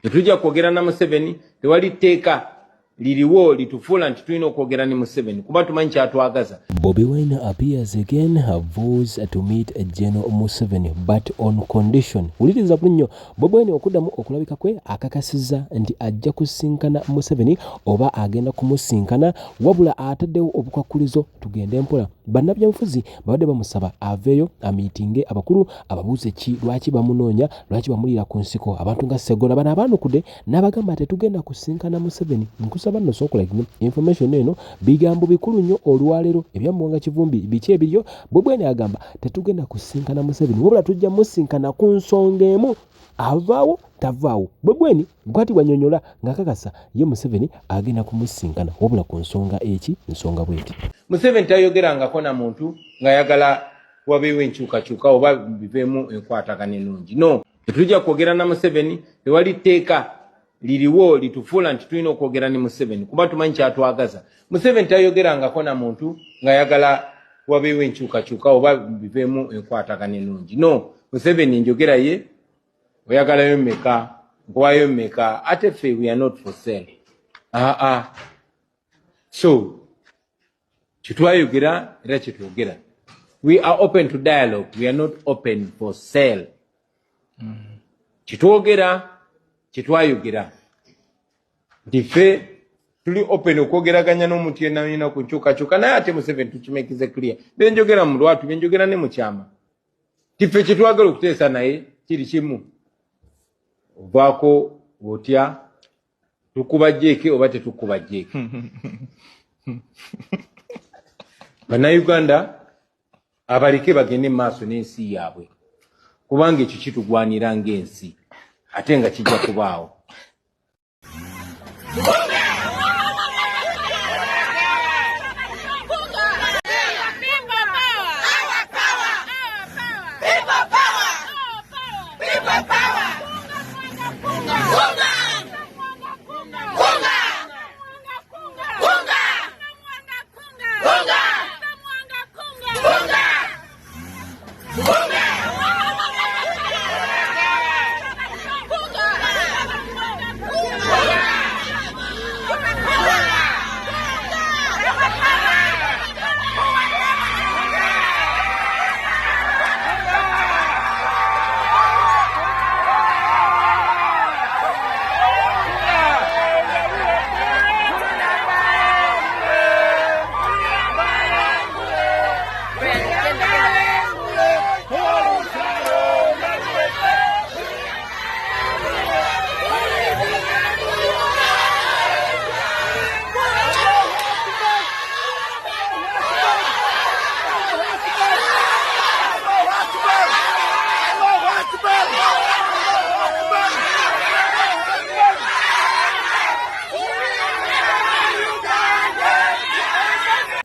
Tetujja kwogera na Museveni, tewali tteeka liriwo litufuula nti tulina okwogera ne Museveni kuba tumanyi kyatwagaza. Bobi Wine appears again, vows to meet General Museveni but on condition. Uliriza bulunyo Bobi Wine okuddamu okulabika kwe akakasizza nti ajja kusinkana Museveni oba agenda kumusinkana wabula ataddewo obukwakulizo tugende mpola. Bannabyabufuzi babadde bamusaba aveeyo amiitinge abakulu ababuuze ki lwaki bamunoonya lwaki bamulira ku nsiko abantu nga Ssegola bano abaanukudde n'abagamba tetugenda kusinkana Museveni. Nkusaba nno sookola information eno bigambo bikulu nnyo olwaleero ebyamuwanga Kivumbi biki ebiryo. Bobi Wine agamba tetugenda kusinkana Museveni wabula tujja musinkana ku nsonga emu avaawo tavaawo. Bobi Wine bw'ati nyonyola ng'akakasa ye Museveni agenda kumusinkana wabula ku nsonga eki nsonga bweti. Museveni tayogerangako na muntu ng'ayagala wabeewo enkyukakyuka oba biveemu enkwatagana ennungi. No, tetujja kwogera na Museveni, tewali tteeka liriwo litufuula nti tulina okwogera ne Museveni kuba tumanyi kyatwagaza. Museveni tayogerangako na muntu ng'ayagala wabeewo enkyukakyuka oba biveemu enkwatagana ennungi. No, Museveni njogera ye oyagalayo mmeka nkuwayo mmeka ate ffe we are not for sale. So kitwayogera era kyetwogera, we are open to dialogue, we are not open for sale. Kitwogera kitwayogera nti ffe tuli open okwogeraganya n'omuntu yenna yenna ku nkyukakyuka naye ate Museveni tukimekize clear. Byenjogera mu lwatu byenjogera ne mu kyama ti ffe kitwagala okuteesa naye kiri kimu, ovaako otya tukuba jjeeke oba tetukuba jjeeke. Bannayuganda abaleke bagende mu maaso n'ensi yaabwe kubanga ekyo kitugwanira ng'ensi ate nga kijja kubaawo.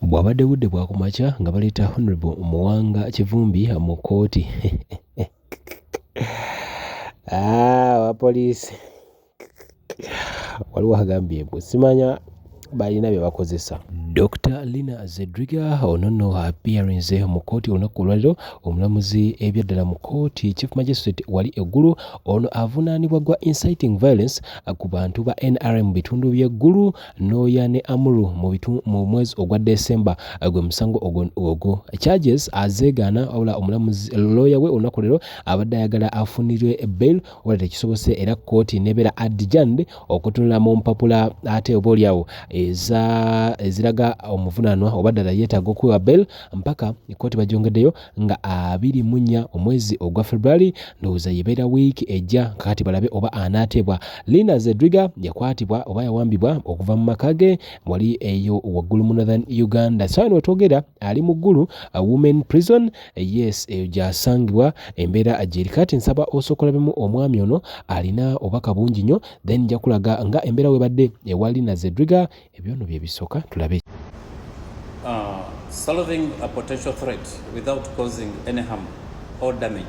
Bwabadde budde bwakumakya nga baleeta Honorable Muwanga Kivumbi mu kooti. Abapoliisi waliwo agambye mbu simanya balina bye bakozesa. Dr. Lina Zedriga ono nno appearance mu kooti olunaku olwaliro omulamuzi ebyaddala mu kooti Chief Magistrate wali eggulu ono avunaanibwa gwa inciting violence ku bantu ba NRM bitundu by'eggulu Noya ne Amuru mu mwezi ogwa December gwe musango ogwo charges azeegaana wabula omulamuzi lawyer we olunaku olwaliro abadde ayagala afunirwe bail wala tekisobose era kooti nebeera adjourned okutunula mu mpapula ate obaolyawo eziraga omuvunaanwa oba ddala yeetaaga okuwa bail mpaka kooti bagyongeddeyo nga 24 omwezi ogwa February ndowooza yebeera wiiki ejja kakati balabe oba anaatebwa. Lina Zedriga yakwatibwa oba yawambibwa okuva mu maka ge wali eyo waggulu mu Northern Uganda. Sawa n'otwogera ali mu ggulu women prison, yes eyo gy'asangibwa embeera gy'eri. Kati nsaba osokolabemu omwami ono alina obaka bungi nnyo then nja kulaga nga embeera webadde ewa Lina Zedriga ebyono bye bisooka tulabe. Solving a potential threat without causing any harm or damage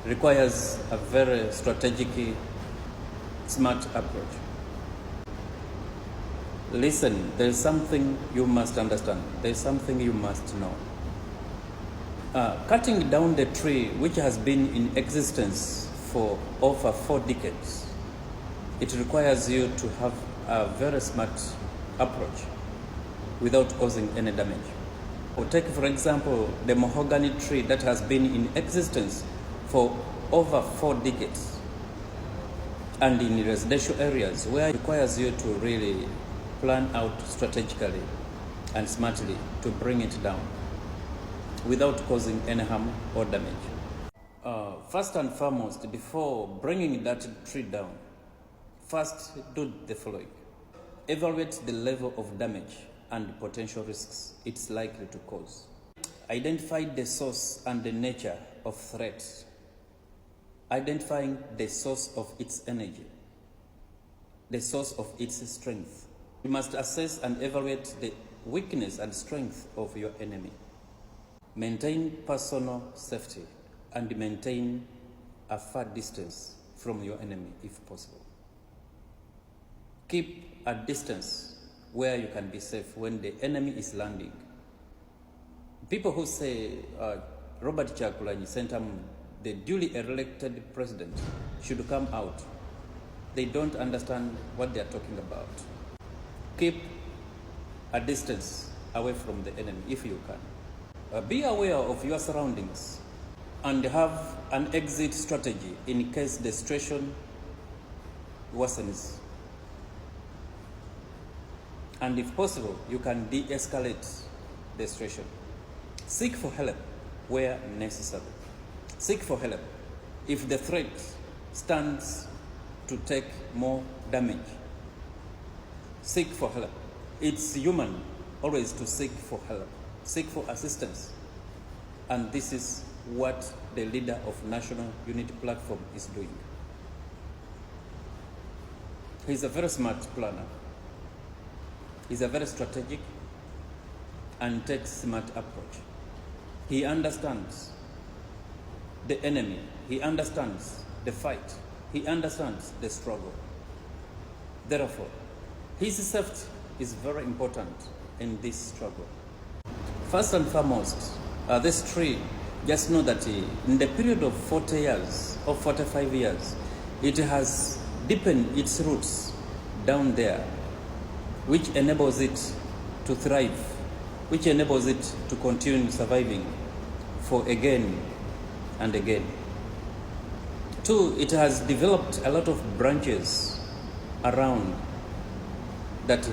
requires a very strategic, smart approach. Listen, there is something you must understand. There is something you must know. Cutting down the tree which has been in existence for over 4 decades it requires you to have a very smart approach without causing any damage. Or take, for example, the mahogany tree that has been in existence for over 4 decades, and in residential areas where it requires you to really plan out strategically and smartly to bring it down without causing any harm or damage. First and foremost, before bringing that tree down, first do the following. Evaluate the level of damage and potential risks it's likely to cause. Identify the source and the nature of threat. Identifying the source of its energy, the source of its strength. You must assess and evaluate the weakness and strength of your enemy. Maintain personal safety and maintain a far distance from your enemy if possible. Keep a distance where you can be safe when the enemy is landing. People who say Robert Kyagulanyi Sentamu, the duly elected president, should come out, they don't understand what they are talking about. Keep a distance away from the enemy if you can. Be aware of your surroundings and have an exit strategy in case the situation worsens. And if possible, you can de-escalate the situation. Seek for help where necessary. Seek for help if the threat stands to take more damage. Seek for help. It's human always to seek for help, seek for assistance. And this is what the leader of National Unity Platform is doing. He's a very smart planner. He's a very strategic and takes smart approach. He understands the enemy. He understands the fight. He understands the struggle. Therefore, his safety is very important in this struggle. First and foremost, this tree, just know that in the period of 40 years or 45 years, it has deepened its roots down there, which enables it to thrive, which enables it to continue surviving for again and again. 2, it has developed a lot of branches around that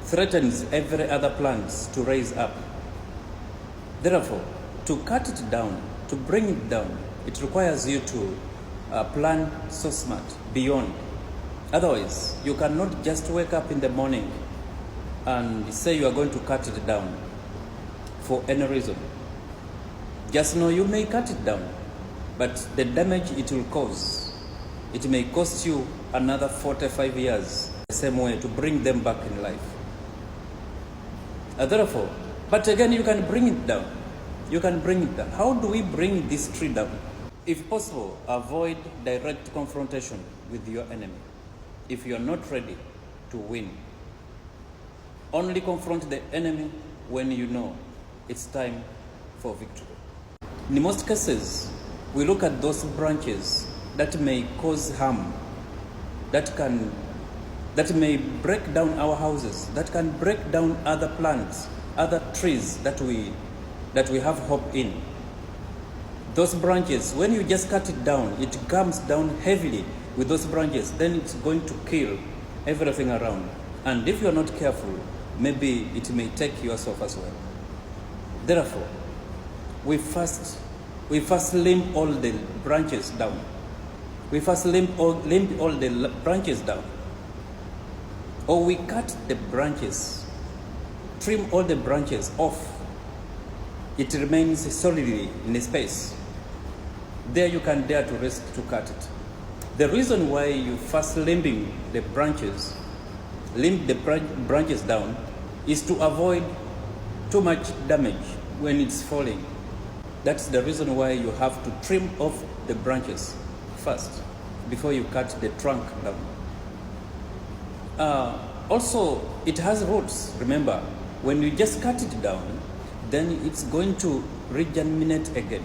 threatens every other plant to raise up. Therefore, to cut it down, to bring it down, it requires you to plan so smart, beyond. Otherwise, you cannot just wake up in the morning and say you are going to cut it down for any reason. Just know you may cut it down, but the damage it will cause, it may cost you another 45 years the same way to bring them back in life. Therefore, but again, you can bring it down. You can bring it down. How do we bring this tree down? If possible, avoid direct confrontation with your enemy. If you are not ready to win, only confront the enemy when you know it's time for victory. In most cases, we look at those branches that may cause harm, that may break down our houses, that can break down other plants, other trees that we have hope in. Those branches, when you just cut it down, it comes down heavily with those branches, then it's going to kill everything around. And if you're not careful, maybe it may take yourself as well. Therefore, we first limb all the branches down. We first limb all the branches down. Or we cut the branches, trim all the branches off. It remains solidly in a space. There you can dare to risk to cut it. The reason why you first limb the branches down is to avoid too much damage when it's falling. That's the reason why you have to trim off the branches first before you cut the trunk down. Also, it has roots. Remember, when you just cut it down, then it's going to regenerate again.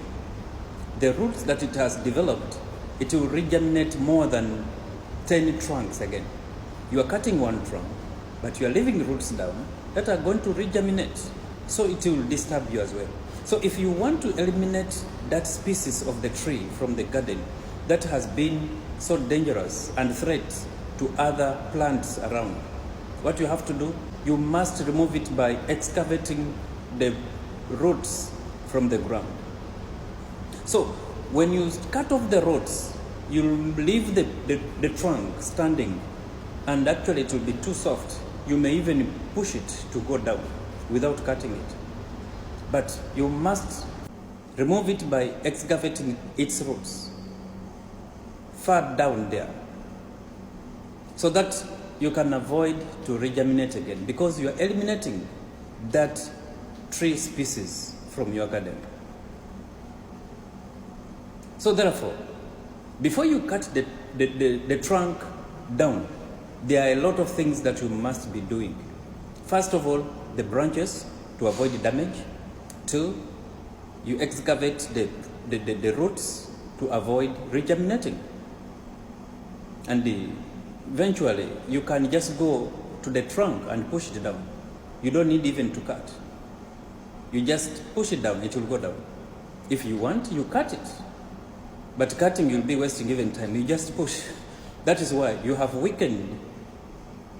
The roots that it has developed, it will regenerate more than 10 trunks again. You are cutting one trunk, but you are leaving roots down that are going to regerminate. So it will disturb you as well. So if you want to eliminate that species of the tree from the garden that has been so dangerous and threat to other plants around, what you have to do, you must remove it by excavating the roots from the ground. So when you cut off the roots, you'll leave the trunk standing, and actually it will be too soft. You may even push it to go down without cutting it. But you must remove it by excavating its roots far down there, so that you can avoid to regerminate again, because you are eliminating that tree species from your garden. So therefore, before you cut the trunk down, there are a lot of things that you must be doing. First of all, the branches to avoid damage. 2, you excavate the roots to avoid regerminating. And eventually, you can just go to the trunk and push it down. You don't need even to cut. You just push it down, it will go down. If you want, you cut it. But cutting, you'll be wasting even time. You just push. That is why you have weakened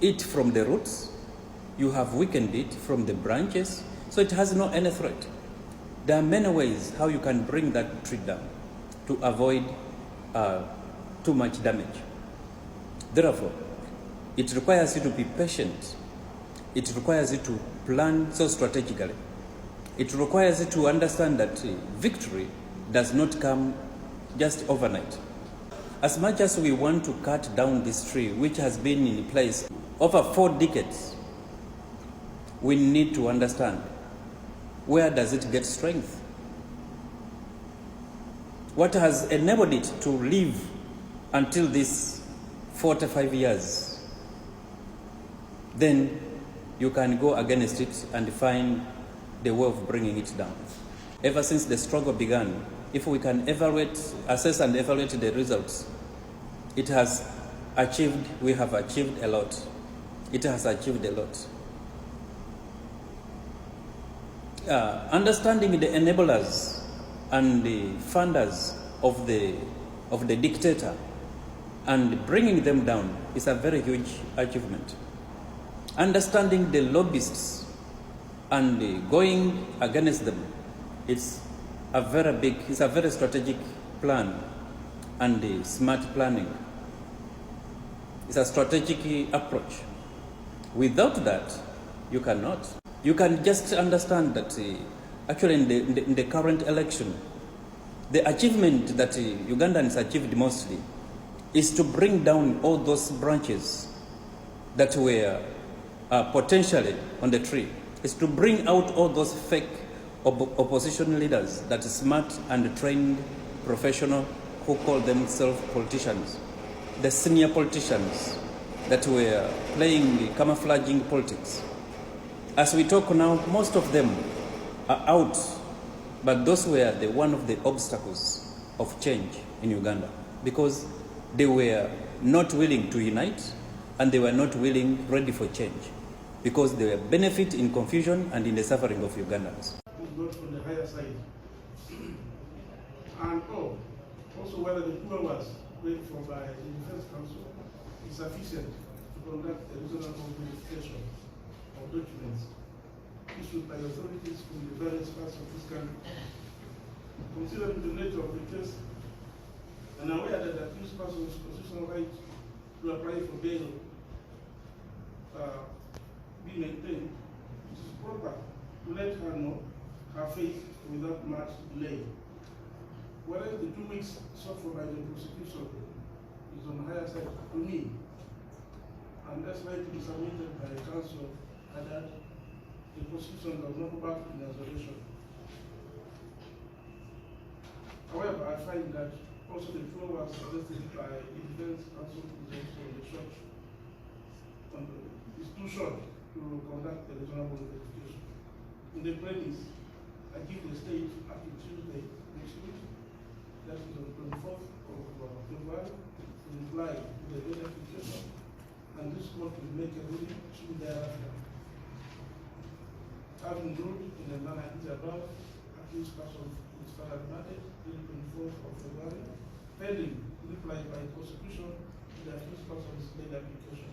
it from the roots. You have weakened it from the branches, so it has no any threat. There are many ways how you can bring that tree down to avoid too much damage. Therefore, it requires you to be patient. It requires you to plan so strategically. It requires you to understand that victory does not come just overnight. As much as we want to cut down this tree, which has been in place over 4 decades, we need to understand, where does it get strength? What has enabled it to live until this 45 years? Then you can go against it and find the way of bringing it down. Ever since the struggle began, if we can assess and evaluate the results, it has achieved, we have achieved a lot. It has achieved a lot. Understanding the enablers and the funders of the dictator and bringing them down is a very huge achievement. Understanding the lobbyists and going against them, it's a very strategic plan and smart planning. It's a strategic approach. Without that, you cannot. You can just understand that actually in the current election, the achievement that Ugandans achieved mostly is to bring down all those branches that were potentially on the tree. Is to bring out all those fake opposition leaders that are smart and trained professional who call themselves politicians. The senior politicians that were playing camouflaging politics. As we talk now, most of them are out, but those were one of the obstacles of change in Uganda, because they were not willing to unite and they were not ready for change, because they were benefit in confusion and in the suffering of Ugandans. Not from the higher side. And also whether the 2 hours paid for by the Defense Council is sufficient to conduct a reasonable verification of documents issued by authorities from the various parts of this country. Considering the nature of the case, and aware that the accused person's constitutional right to apply for bail be maintained, it is proper to let her know her faith without much delay. Whereas the 2 weeks sought for by the prosecution is on the higher side to me, and that's likely submitted by the counsel and that the prosecution does not go back in isolation. However, I find that also the 2 hours suggested by the defense counsel is also short. It's too short to conduct a reasonable investigation. In the premise, I give the state up to Tuesday next week, that is on the 24th of February, to reply to the legal application, and this court will make a ruling soon thereafter. Having ruled in the manner is above, accused person is further remanded till 24th of February, pending reply by prosecution to the accused person's legal application.